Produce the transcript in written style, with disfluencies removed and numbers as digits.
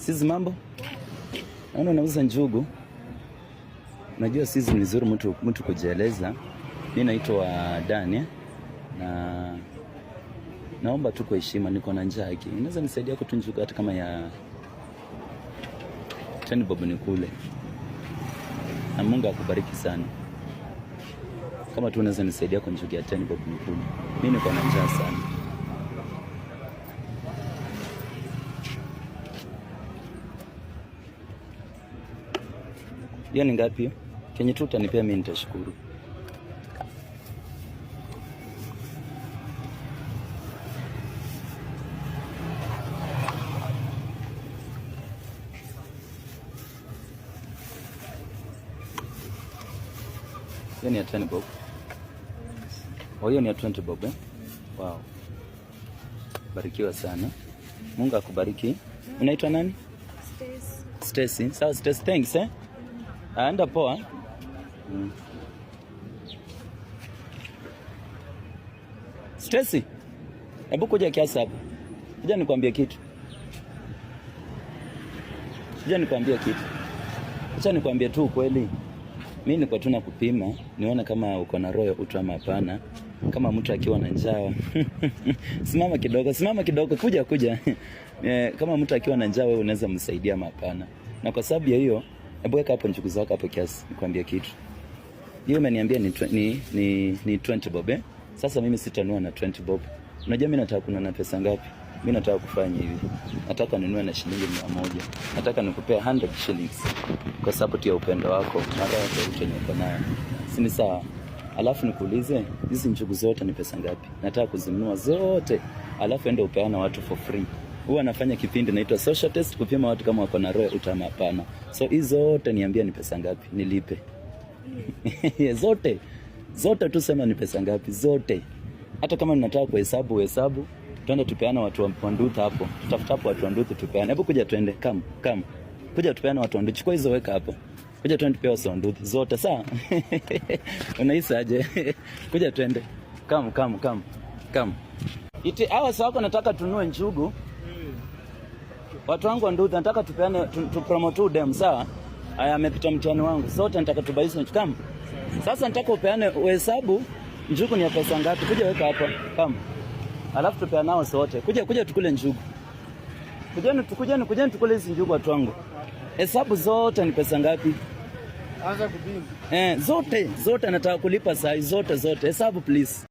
Sisi mambo? Naona unauza njugu. Najua sisi ni nzuri mtu kujieleza. Mimi naitwa Dani na naomba tu kwa heshima, niko na njaa hiki. Unaweza nisaidia kwa njugu hata kama ya 10 bob nikule. Na Mungu akubariki sana. Kama tu unaweza nisaidia kwa njugu ya 10 bob nikule. Mimi niko na njaa sana. Hiyo ni ngapi hiyo? Kenye tu utanipea mimi nitashukuru. Hiyo ni ya 10 bob. Oh, hiyo ni ya 20 bob eh? Wow. Barikiwa sana. Mungu akubariki. Unaitwa nani? Stacy. Sawa Stacy, thanks eh? Aenda poa. Stacy, hebu kuja kiasi hapa. Kuja nikwambie kitu. Acha nikwambie tu ukweli. Mimi niko tu na kupima, nione kama uko na roho utu ama hapana. Kama mtu akiwa na njaa. Simama kidogo, kuja. Kama mtu akiwa na njaa wewe unaweza msaidia ama hapana. Na kwa sababu ya hiyo, hebu weka hapo njugu zako hapo kiasi, nikwambie kitu. Hiyo umeniambia ni 20 bob eh? Sasa mimi sitanua na 20 bob. Unajua mimi nataka kununua na pesa ngapi? Mimi nataka kufanya hivi. Nataka ninunue na shilingi 100. Nataka nikupea 100 shillings. Kwa sababu ya upendo wako, na roho yako uko nayo. Si ni sawa? Alafu nikuulize, hizi njugu zote ni pesa ngapi? Nataka kuzinunua zote. Alafu enda upeana watu for free. Huwa nafanya kipindi naitwa social test kupima watu kama wako na roho utama hapana. So hizo zote niambia ni pesa ngapi nilipe. Zote tu sema ni pesa ngapi zote. Hata kama ninataka kuhesabu, twende tupeana watu wa nduthi hapo. Tutafuta hapo watu wa nduthi tupeane. Hebu kuja twende, come. Kuja tupeane watu wa nduthi. Chukua hizo weka hapo. Kuja twende tupeane watu wa nduthi zote, sawa? Unahisi aje? Kuja twende. Come. Iti hawa wako nataka tununue njugu. Watu wangu wa nduthi nataka tupeane tupromote dem, sawa? Haya amepita mtihani wangu. Sote nataka tubaishe come. Sasa nataka upeane uhesabu njugu ni ya pesa ngapi? Kuja weka hapa. Come. Alafu tupeane nao sote. Kuja tukule njugu. Kujeni tukule hizi njugu watu wangu. Hesabu zote ni pesa ngapi? Anza kupima. Zote nataka kulipa saa zote. Hesabu please.